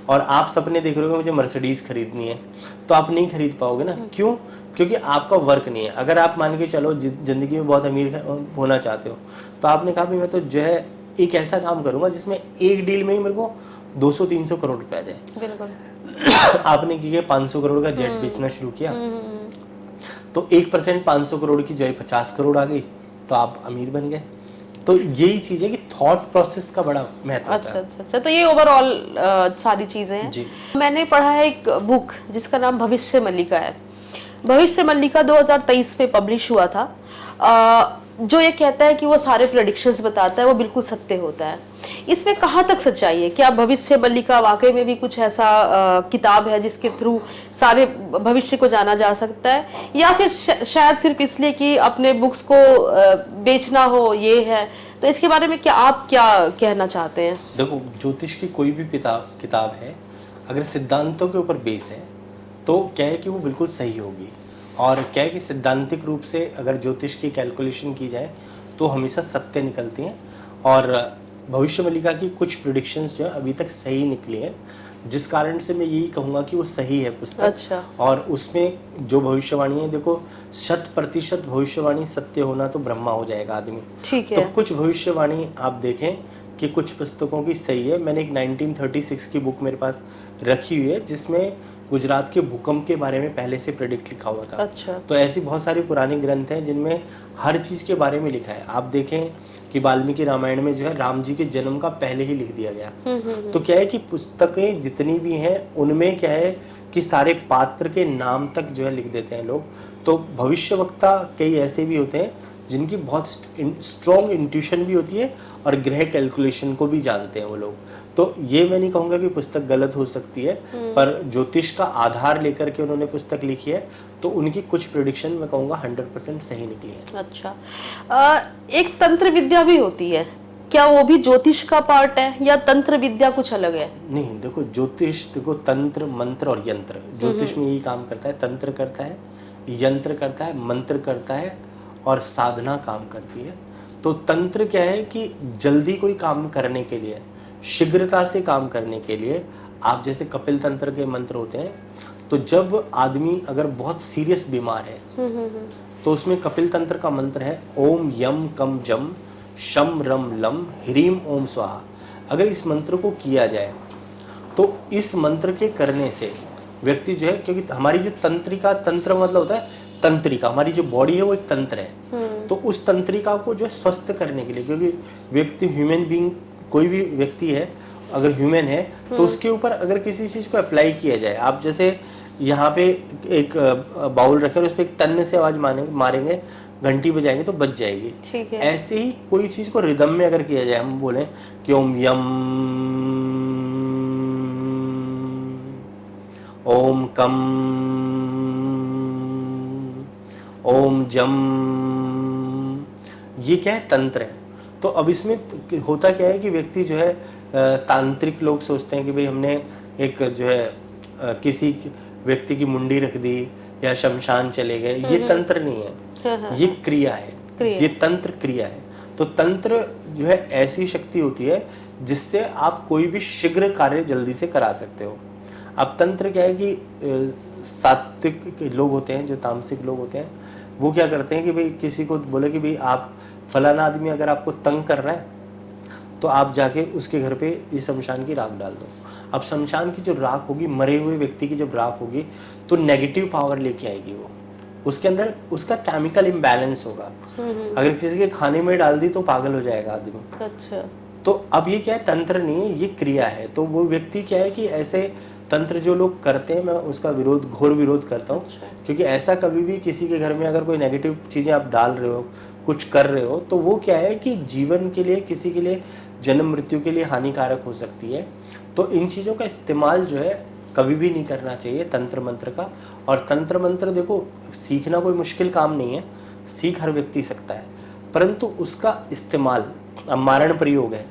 और आप सपने देख रहे हो मुझे मर्सिडीज खरीदनी है, तो आप नहीं खरीद पाओगे ना। क्यों? क्योंकि आपका वर्क नहीं है। अगर आप मान के चलो जिंदगी में बहुत अमीर होना चाहते हो, तो आपने कहा भी मैं तो जो है एक ऐसा काम करूंगा जिसमें एक डील में ही मेरे को 200-300 करोड़ रुपए आ जाए। बिल्कुल। आपने की 500 करोड़ का जेट बेचना शुरू किया, तो 1% 500 करोड़ की जो है 50 करोड़ आ गई, तो आप अमीर बन गए। तो यही चीज है कि थॉट प्रोसेस का बड़ा महत्व होता है। अच्छा, तो ये ओवरऑल सारी चीजें हैं। जी। मैंने पढ़ा है एक बुक जिसका नाम भविष्य मल्लिका है। भविष्य मल्लिका 2023 में पब्लिश हुआ था। जो ये कहता है कि वो सारे प्रेडिक्शंस बताता है, वो बिल्कुल सत्य होता है। इसमें कहाँ तक सच्चाई है? क्या भविष्य मल्लिका वाकई में भी कुछ ऐसा किताब है जिसके थ्रू सारे भविष्य को जाना जा सकता है, या फिर शायद सिर्फ इसलिए कि अपने बुक्स को बेचना हो, ये है? तो इसके बारे में आप क्या कहना चाहते हैं? देखो, ज्योतिष की कोई भी किताब है, अगर सिद्धांतों के ऊपर बेस है तो क्या है कि वो बिल्कुल सही होगी। और क्या है कि सिद्धांतिक रूप से अगर ज्योतिष की कैलकुलेशन की जाए तो हमेशा सत्य निकलती हैं। और भविष्य मल्लिका की कुछ प्रिडिक्शंस जो है अभी तक सही निकली हैं, जिस कारण से मैं यही कहूँगा कि वो सही है पुस्तक। अच्छा। और उसमें जो भविष्यवाणी है, देखो 100% भविष्यवाणी सत्य होना तो ब्रह्मा हो जाएगा आदमी। ठीक है। तो कुछ भविष्यवाणी आप देखें कि कुछ पुस्तकों की सही है। मैंने एक 1936 की बुक मेरे पास रखी हुई है जिसमें गुजरात के भूकंप के बारे में पहले से प्रेडिक्ट लिखा हुआ था। अच्छा। तो ऐसी बहुत सारी पुरानी ग्रंथ हैं जिनमें हर चीज़ के बारे में लिखा है। आप देखें कि वाल्मीकि रामायण में जो है राम जी के जन्म का पहले ही लिख दिया गया। तो क्या है कि पुस्तकें जितनी भी हैं उनमें क्या है कि सारे पात्र के नाम तक जो है लिख देते हैं लोग। तो भविष्यवक्ता कई ऐसे भी होते हैं जिनकी बहुत स्ट्रॉन्ग इंट्यूशन भी होती है और ग्रह कैलकुलेशन को भी जानते हैं वो लोग। तो ये मैं नहीं कहूँगा कि पुस्तक गलत हो सकती है, पर ज्योतिष का आधार लेकर के उन्होंने पुस्तक लिखी है, तो उनकी कुछ प्रेडिक्शन मैं कहूँगा 100% सही निकली है। अच्छा, एक तंत्र विद्या भी होती है, क्या वो भी ज्योतिष का पार्ट है या तंत्र विद्या कुछ अलग है? नहीं, देखो ज्योतिष, देखो तंत्र, मंत्र और यंत्र, ज्योतिष में यही काम करता है। तंत्र करता है, यंत्र करता है, मंत्र करता है और साधना काम करती है। तो तंत्र क्या है कि जल्दी कोई काम करने के लिए, शीघ्रता से काम करने के लिए, आप जैसे कपिल तंत्र के मंत्र होते हैं, तो जब आदमी अगर बहुत सीरियस बीमार है तो उसमें कपिल तंत्र का मंत्र है ओम यम कम जम शम रम लम ह्रीम ओम स्वाहा। अगर इस मंत्र को किया जाए तो इस मंत्र के करने से व्यक्ति जो है, क्योंकि हमारी जो तंत्रिका, तंत्र मतलब होता है तंत्रिका, हमारी जो बॉडी है वो एक तंत्र है। तो उस तंत्रिका को जो है स्वस्थ करने के लिए, क्योंकि व्यक्ति ह्यूमन बीइंग, कोई भी व्यक्ति है अगर ह्यूमन है तो उसके ऊपर अगर किसी चीज को अप्लाई किया जाए, आप जैसे यहाँ पे एक बाउल रखें और उस पर एक तन्ने से आवाज मारेंगे, घंटी बजाएंगे तो बच जाएगी। ठीक है। ऐसे ही कोई चीज को रिदम में अगर किया जाए, हम बोले कि ओम यम, ओम कम, ओम जम, ये क्या है? तंत्र है। तो अब इसमें होता क्या है कि व्यक्ति जो है, तांत्रिक लोग सोचते हैं कि भाई हमने एक जो है किसी व्यक्ति की मुंडी रख दी या शमशान चले गए, ये तंत्र नहीं है, ये क्रिया है, ये तंत्र क्रिया है। तो तंत्र जो है ऐसी शक्ति होती है जिससे आप कोई भी शीघ्र कार्य जल्दी से करा सकते हो। अब तंत्र क्या है कि सात्विक लोग होते हैं, जो तामसिक लोग होते हैं, वो क्या करते हैं कि भाई किसी को बोले कि भाई आप फलाना आदमी अगर आपको तंग कर रहा है तो आप जाके उसके घर पे इस शमशान की राख डाल दो। अब शमशान की जो राख होगी, मरे हुए व्यक्ति की जब राख होगी तो नेगेटिव पावर लेके आएगी वो, उसके अंदर उसका केमिकल इम्बैलेंस होगा। अगर किसी के खाने में डाल दी तो पागल हो जाएगा आदमी। अच्छा। तो अब ये क्या है? तंत्र नहीं है, ये क्रिया है। तो वो व्यक्ति क्या है कि ऐसे तंत्र जो लोग करते हैं, मैं उसका विरोध, घोर विरोध करता हूँ। क्योंकि ऐसा कभी भी किसी के घर में अगर कोई नेगेटिव चीज़ें आप डाल रहे हो, कुछ कर रहे हो, तो वो क्या है कि जीवन के लिए, किसी के लिए जन्म मृत्यु के लिए हानिकारक हो सकती है। तो इन चीज़ों का इस्तेमाल जो है कभी भी नहीं करना चाहिए तंत्र मंत्र का। और तंत्र मंत्र देखो, सीखना कोई मुश्किल काम नहीं है, सीख हर व्यक्ति सकता है, परंतु उसका इस्तेमाल, मारण प्रयोग है।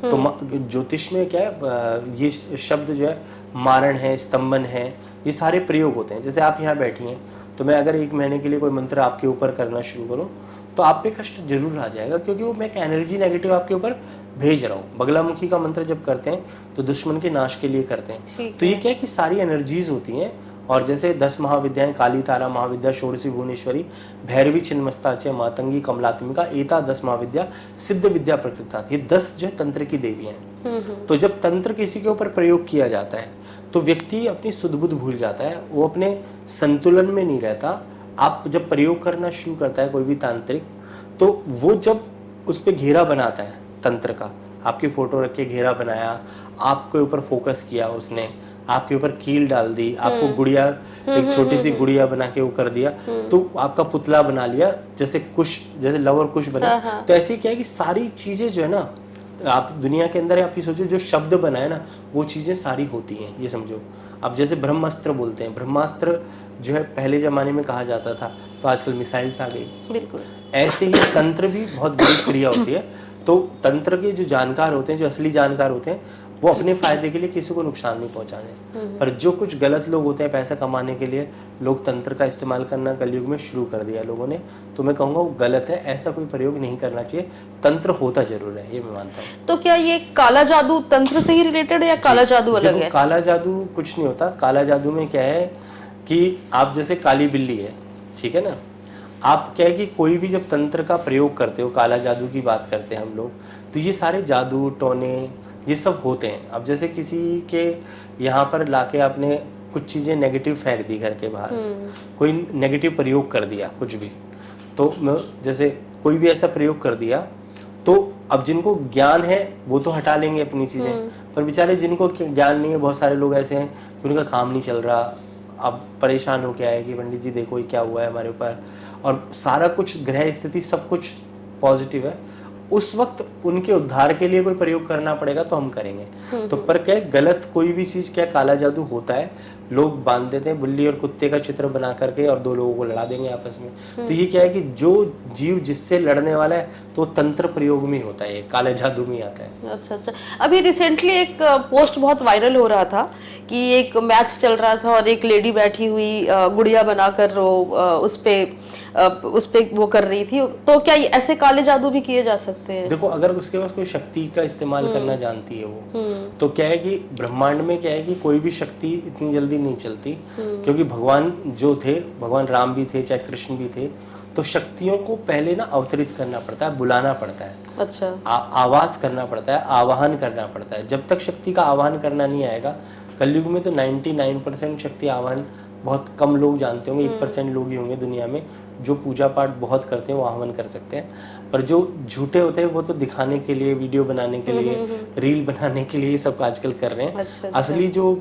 तो ज्योतिष में क्या है, ये शब्द जो है मारण है, स्तंभन है, ये सारे प्रयोग होते हैं। जैसे आप यहाँ बैठी हैं, तो मैं अगर 1 महीने के लिए कोई मंत्र आपके ऊपर करना शुरू करूँ तो आप पे कष्ट जरूर आ जाएगा, क्योंकि वो मैं एक एनर्जी नेगेटिव आपके ऊपर भेज रहा हूँ। बगलामुखी का मंत्र जब करते हैं तो दुश्मन के नाश के लिए करते हैं। तो ये क्या है कि सारी एनर्जीज होती हैं और जैसे 10 महाविद्याएं, काली तारा महाविद्या, षोडशी भुवनेश्वरी, भैरवी छिन्नमस्ता च, मातंगी कमलात्मिका, एता 10 महाविद्या, सिद्ध विद्या प्रकृता, ये 10 जो है तंत्र की देवियां हैं। तो जब तंत्र किसी के ऊपर प्रयोग किया जाता है तो व्यक्ति अपनी सुध बुध भूल जाता है, वो अपने संतुलन में नहीं रहता। आप जब प्रयोग करना शुरू करता है कोई भी तांत्रिक, तो वो जब उस पर घेरा बनाता है तंत्र का, आपकी फोटो रख के घेरा बनाया, आपके ऊपर फोकस किया, उसने आपके ऊपर कील डाल दी, आपको गुड़िया, एक छोटी सी गुड़िया बना के वो कर दिया, तो आपका पुतला बना लिया, जैसे कुश, जैसे लव और कुश बना। तो ऐसे क्या है कि सारी चीजें जो है ना, आप दुनिया के अंदर आप ये सोचो, जो शब्द बनाए ना वो चीजें सारी होती हैं, ये समझो। अब जैसे ब्रह्मास्त्र बोलते हैं, ब्रह्मास्त्र जो है पहले जमाने में कहा जाता था, तो आजकल मिसाइल्स आ गई। बिल्कुल ऐसे ही तंत्र भी बहुत बड़ी क्रिया होती है। तो तंत्र के जो जानकार होते हैं, जो असली जानकार होते हैं, वो अपने फायदे के लिए किसी को नुकसान नहीं पहुंचाने। पर जो कुछ गलत लोग होते हैं पैसा कमाने के लिए, लोग तंत्र का इस्तेमाल करना कलयुग में शुरू कर दिया लोगों ने, तो मैं कहूँगा वो गलत है, ऐसा कोई प्रयोग नहीं करना चाहिए। तंत्र होता जरूर है, ये मैं मानता हूँ। तो क्या ये काला जादू तंत्र से ही रिलेटेड है या काला जादू अलग है? काला जादू कुछ नहीं होता। काला जादू में क्या है कि आप जैसे काली बिल्ली है, ठीक है ना, आप क्या है कि कोई भी जब तंत्र का प्रयोग करते हो, काला जादू की बात करते हैं हम लोग, तो ये सारे जादू टोने ये सब होते हैं। अब जैसे किसी के यहाँ पर लाके आपने कुछ चीज़ें नेगेटिव फेंक दी घर के बाहर, कोई नेगेटिव प्रयोग कर दिया कुछ भी, तो जैसे कोई भी ऐसा प्रयोग कर दिया, तो अब जिनको ज्ञान है वो तो हटा लेंगे अपनी चीज़ें, पर बेचारे जिनको ज्ञान नहीं है, बहुत सारे लोग ऐसे हैं कि उनका काम नहीं चल रहा, अब परेशान हो के आए कि पंडित जी देखो ये क्या हुआ है हमारे ऊपर, और सारा कुछ ग्रह स्थिति सब कुछ पॉजिटिव है, उस वक्त उनके उद्धार के लिए कोई प्रयोग करना पड़ेगा तो हम करेंगे। तो पर क्या गलत कोई भी चीज, क्या काला जादू होता है, लोग बांध देते हैं बिल्ली और कुत्ते का चित्र बना करके और दो लोगों को लड़ा देंगे आपस में। तो ये क्या है कि जो जीव जिससे लड़ने वाला है तो तंत्र प्रयोग में होता है, काले जादू में आता है। अच्छा अच्छा। अभी रिसेंटली एक पोस्ट बहुत वायरल हो रहा था कि एक मैच चल रहा था और एक लेडी बैठी हुई गुड़िया बनाकर उस पे वो कर रही थी, तो क्या ऐसे काले जादू भी किए जा सकते हैं? देखो, अगर उसके पास कोई शक्ति का इस्तेमाल करना जानती है वो, तो क्या है कि ब्रह्मांड में क्या है कि कोई भी शक्ति इतनी जल्दी नहीं चलती, क्योंकि भगवान जो थे, भगवान राम भी थे चाहे कृष्ण भी थे, तो शक्तियों को पहले ना अवतरित करना पड़ता है, बुलाना पड़ता है। अच्छा। आवाज करना पड़ता है, आवाहन करना पड़ता है। जब तक शक्ति का आवाहन करना नहीं आएगा, कलयुग में तो 99% शक्ति आवाहन बहुत कम लोग जानते होंगे, 1% लोग ही होंगे दुनिया में जो पूजा पाठ बहुत करते हैं, वो आह्वान कर सकते हैं। पर जो झूठे होते हैं वो तो दिखाने के लिए, वीडियो बनाने के लिए, रील बनाने के लिए सब आजकल कर रहे हैं। अच्छा। असली जो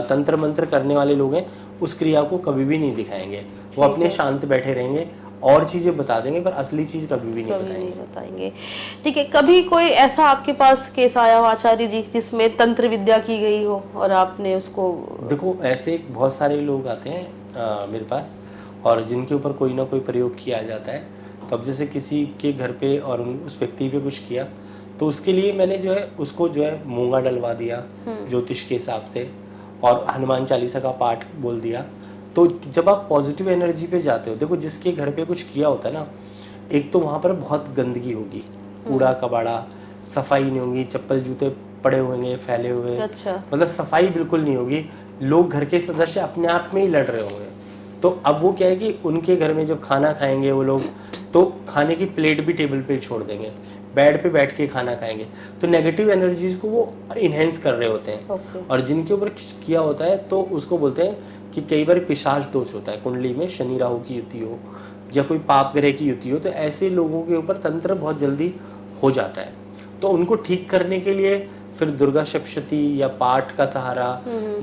तंत्र मंत्र करने वाले लोग हैं उस क्रिया को कभी भी नहीं दिखाएंगे, वो अपने शांत बैठे रहेंगे और चीजें बता देंगे, पर असली चीज कभी भी नहीं बताएंगे। ठीक है, कभी कोई ऐसा आपके पास केस आया हो आचार्य जी जिसमें तंत्र विद्या की गई हो और आपने उसको? देखो, ऐसे बहुत सारे लोग आते हैं मेरे पास और जिनके ऊपर कोई ना कोई प्रयोग किया जाता है। तो अब जैसे किसी के घर पे और उस व्यक्ति पे कुछ किया, तो उसके लिए मैंने जो है उसको जो है मूंगा डलवा दिया ज्योतिष के हिसाब से, और हनुमान चालीसा का पाठ बोल दिया। तो जब आप पॉजिटिव एनर्जी पे जाते हो, देखो जिसके घर पे कुछ किया होता है ना, एक तो वहाँ पर बहुत गंदगी होगी, कूड़ा कबाड़ा, सफाई नहीं होगी, चप्पल जूते पड़े होंगे फैले हुए। अच्छा। मतलब सफाई बिल्कुल नहीं होगी, लोग घर के सदस्य अपने आप में ही लड़ रहे होंगे। तो अब वो क्या है कि उनके घर में जब खाना खाएंगे वो लोग, तो खाने की प्लेट भी टेबल पे छोड़ देंगे, बेड पे बैठ के खाना खाएंगे, तो नेगेटिव एनर्जीज को वो इनहेंस कर रहे होते हैं। और जिनके ऊपर किया होता है तो उसको बोलते हैं कि कई बार पिशाच दोष होता है, कुंडली में शनि राहु की युति हो या कोई पाप ग्रह की युति हो, तो ऐसे लोगों के ऊपर तंत्र बहुत जल्दी हो जाता है। तो उनको ठीक करने के लिए फिर दुर्गा सप्तशती या पाठ का सहारा,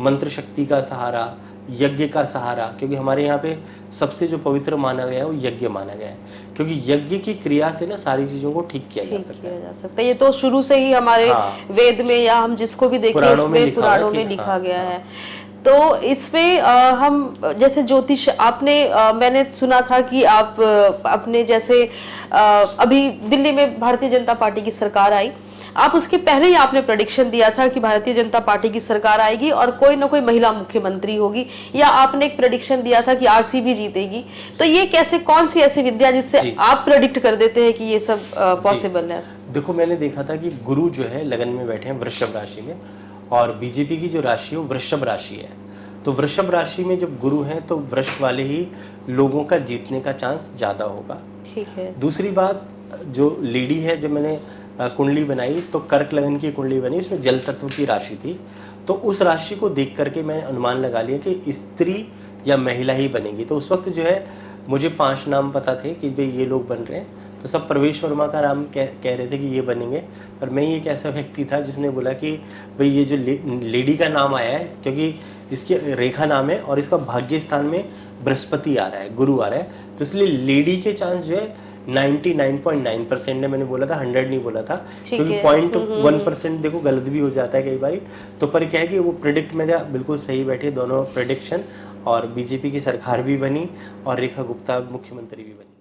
मंत्र शक्ति का सहारा, यज्ञ का सहारा, क्योंकि हमारे यहाँ पे सबसे जो पवित्र माना गया है वो यज्ञ माना गया है, क्योंकि यज्ञ की क्रिया से ना सारी चीजों को ठीक किया जा सकता है। ये तो शुरू से ही हमारे वेद में या हम जिसको भी देखें उसमें पुराणों में लिखा गया है। तो इसमें हम जैसे ज्योतिष आपने मैंने सुना था कि आप अपने जैसे अभी दिल्ली में भारतीय जनता पार्टी की सरकार आई, आप उसके पहले ही आपने प्रेडिक्शन दिया था कि भारतीय जनता पार्टी की सरकार आएगी और कोई ना कोई महिला मुख्यमंत्री होगी, या आपने एक प्रेडिक्शन दिया था कि आरसीबी जीतेगी। तो ये कैसे, कौन सी ऐसी विद्या जिससे आप प्रेडिक्ट कर देते हैं कि ये सब पॉसिबल है? देखो, मैंने देखा था कि गुरु जो है लगन में बैठे हैं वृषभ राशि में, और बीजेपी की जो राशि है वो वृषभ राशि है, तो वृषभ राशि में जब गुरु हैं तो वृष वाले ही लोगों का जीतने का चांस ज़्यादा होगा। ठीक है। दूसरी बात, जो लेडी है, जब मैंने कुंडली बनाई तो कर्क लगन की कुंडली बनी, उसमें जल तत्व की राशि थी, तो उस राशि को देख करके मैंने अनुमान लगा लिया कि स्त्री या महिला ही बनेगी। तो उस वक्त जो है मुझे 5 नाम पता थे कि भाई ये लोग बन रहे हैं, तो सब प्रवेश वर्मा का नाम कह रहे थे कि ये बनेंगे, पर मैं एक ऐसा व्यक्ति था जिसने बोला कि भाई ये जो लेडी का नाम आया है, क्योंकि इसकी रेखा नाम है और इसका भाग्य स्थान में बृहस्पति आ रहा है, गुरु आ रहा है, तो इसलिए लेडी के चांस जो है 99.9% है। मैंने बोला था 100 नहीं बोला था, क्योंकि 0.1% देखो गलत भी हो जाता है कई बार। तो पर क्या है कि वो प्रेडिक्ट मेरा बिल्कुल सही बैठे दोनों प्रेडिक्शन, और बीजेपी की सरकार भी बनी और रेखा गुप्ता मुख्यमंत्री भी बनी।